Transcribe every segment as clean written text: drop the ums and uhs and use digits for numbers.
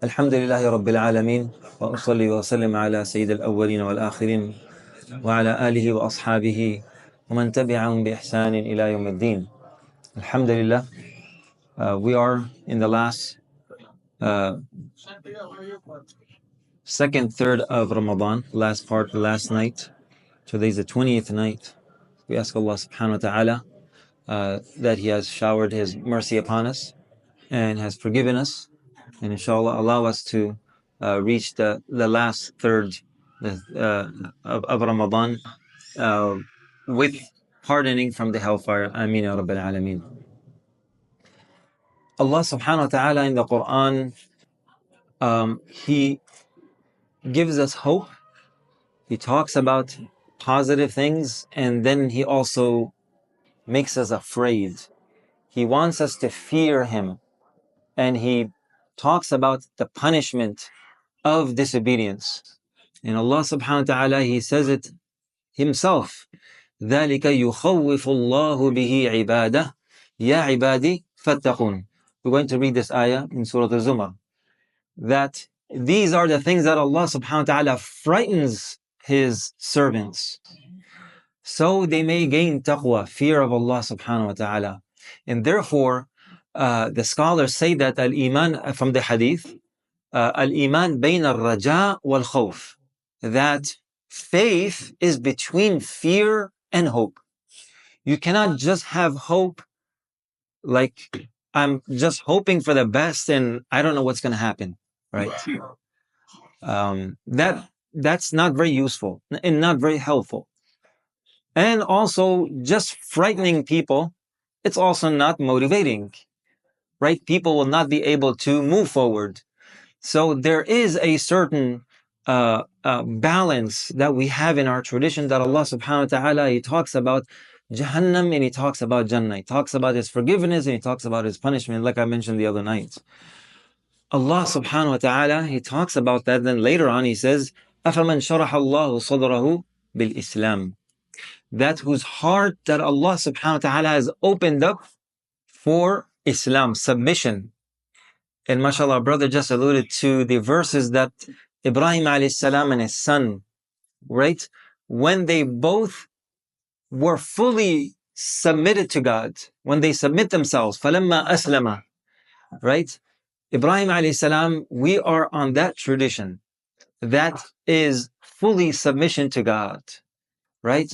الحمد لله رب العالمين وأصلي وأسلم على سيد الأولين والآخرين وعلى آله وأصحابه ومن تبعهم بإحسان إلى يوم الدين. Alhamdulillah, we are in the last second third of Ramadan, last part, the last night. Today's the 20th night. We ask Allah subhanahu wa ta'ala that He has showered His mercy upon us and has forgiven us, and inshallah allow us to reach the last third of Ramadan with pardoning from the hellfire. Ameen ya Rabbil Alameen. Allah subhanahu wa ta'ala in the Qur'an, He gives us hope. He talks about positive things, and then He also makes us afraid. He wants us to fear Him, and He talks about the punishment of disobedience. And Allah subhanahu wa ta'ala, He says it Himself. ذَلِكَ يُخَوِّفُ اللَّهُ بِهِ عِبَادَهُ يَا عِبَادِي فَاتَّقُونَ. We're going to read this ayah in Surah As-Zumar. That these are the things that Allah subhanahu wa ta'ala frightens His servants, so they may gain taqwa, fear of Allah subhanahu wa ta'ala. And therefore, the scholars say that al-iman, from the hadith, al-iman bayna al-rajā wal-khawf, that faith is between fear and hope. You cannot just have hope like I'm just hoping for the best and I don't know what's going to happen, right? That's not very useful and not very helpful. And also just frightening people, it's also not motivating, right? People will not be able to move forward. So there is a certain balance that we have in our tradition that Allah subhanahu wa ta'ala, He talks about Jahannam and He talks about Jannah. He talks about His forgiveness and He talks about His punishment, like I mentioned the other night. Allah subhanahu wa ta'ala, He talks about that. Then later on He says, أَفَمَنْ شَرَحَ اللَّهُ صَدْرَهُ بِالْإِسْلَامِ, that whose heart that Allah subhanahu wa ta'ala has opened up for Islam, submission. And mashallah, brother just alluded to the verses that Ibrahim alayhi salam and his son, right? When they both were fully submitted to God, when they submit themselves, فَلَمَّا أَسْلَمَ, right? Ibrahim alayhi salam, we are on that tradition. That is fully submission to God, right?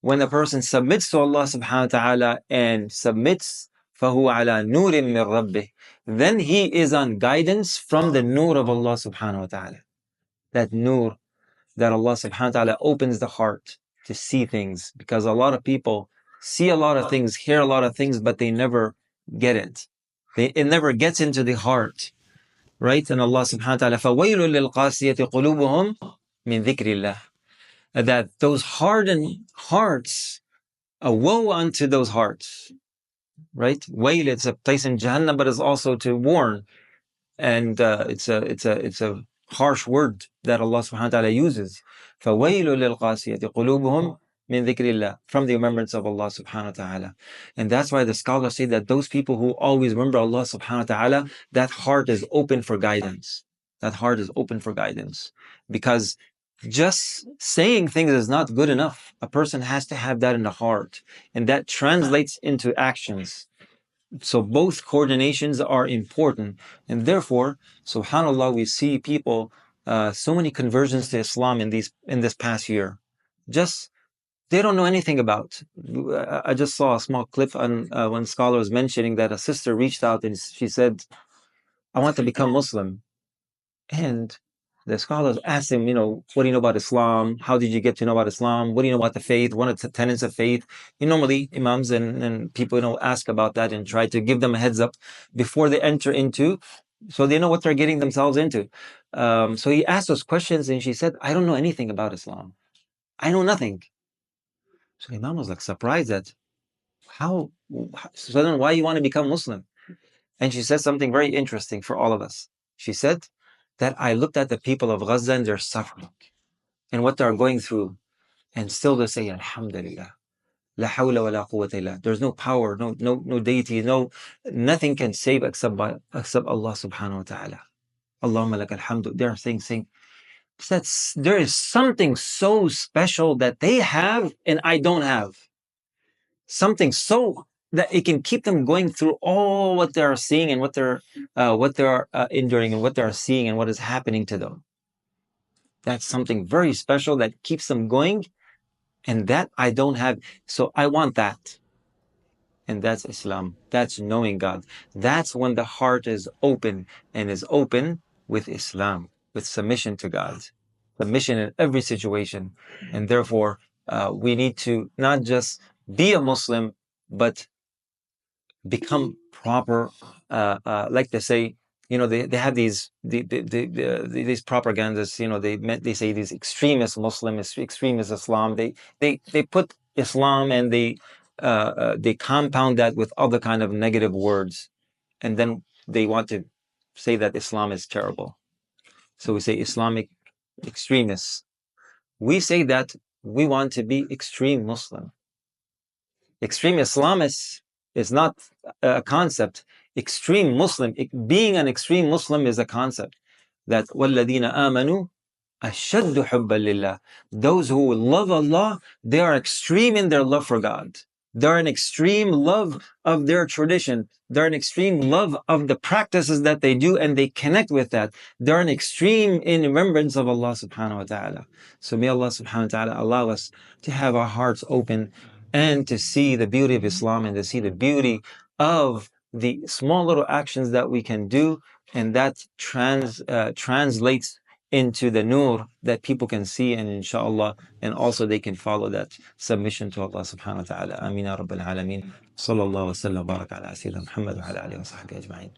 When a person submits to Allah subhanahu wa ta'ala and submits, فَهُوَ عَلَى نُورٍ مِّن رَبِّهِ, then he is on guidance from the nur of Allah subhanahu wa ta'ala. That nur that Allah subhanahu wa ta'ala opens the heart to see things, because a lot of people see a lot of things, hear a lot of things, but they never get it. It never gets into the heart, right? And Allah subhanahu wa ta'ala, فَوَيْلٌ لِلْقَاسِيَةِ قُلُوبُهُم مِّن ذِكْرِ اللَّهِ, that those hardened hearts, a woe unto those hearts, right? Wail, it's a place in Jahannam, but it's also to warn, and it's a harsh word that Allah subhanahu wa ta'ala uses. فَوَيْلٌ لِلْقَاسِيَةِ قُلُوبُهُم مِّن ذِكْرِ اللَّهِ, from the remembrance of Allah subhanahu wa ta'ala. And that's why the scholars say that those people who always remember Allah subhanahu wa ta'ala, that heart is open for guidance. That heart is open for guidance. Because just saying things is not good enough. A person has to have that in the heart, and that translates into actions. So both coordinations are important, and therefore, subhanallah, we see people, so many conversions to Islam in this past year. Just they don't know anything about. I just saw a small clip on one scholar was mentioning that a sister reached out and she said, "I want to become Muslim," and the scholars asked him, what do you know about Islam? How did you get to know about Islam? What do you know about the faith? What are the tenets of faith? Normally, imams and people, ask about that and try to give them a heads up before they enter into, so they know what they're getting themselves into. So he asked those questions and she said, "I don't know anything about Islam. I know nothing." So Imam was like surprised that, so then why you want to become Muslim? And she said something very interesting for all of us. She said that I looked at the people of Gaza and their suffering and what they're going through, and still they say, Alhamdulillah, la hawla wa la quwwata illa. There's no power, no deity, nothing can save except Allah subhanahu wa ta'ala. Allahumma lakal hamdu. They're saying that's, there is something so special that they have and I don't have. Something so that it can keep them going through all what they are seeing and what they're enduring and what they are seeing and what is happening to them. That's something very special that keeps them going, and that I don't have. So I want that. And that's Islam. That's knowing God. That's when the heart is open, and is open with Islam, with submission to God, submission in every situation. And therefore, we need to not just be a Muslim, but become proper. Like they say, they have these propagandists. They say these extremist Muslim, extremist Islam. They put Islam and they compound that with other kind of negative words, and then they want to say that Islam is terrible. So we say Islamic extremists. We say that we want to be extreme Muslim. Extreme Islamist is not a concept. Extreme Muslim, being an extreme Muslim is a concept. That وَالَّذِينَ آمَنُوا أَشَدُّ حُبًّا لِلَّهِ. Those who love Allah, they are extreme in their love for God. They're an extreme love of their tradition. They're an extreme love of the practices that they do, and they connect with that. They're an extreme in remembrance of Allah subhanahu wa ta'ala. So may Allah subhanahu wa ta'ala allow us to have our hearts open and to see the beauty of Islam, and to see the beauty of the small little actions that we can do, and that translates into the nur that people can see, and inshallah, and also they can follow that submission to Allah subhanahu wa ta'ala. Ameen ya Rabbil Alameen. Sallallahu wa sallam wa baraka ala Sayyidina Muhammad wa ala alihi wa sahbihi ajma'in.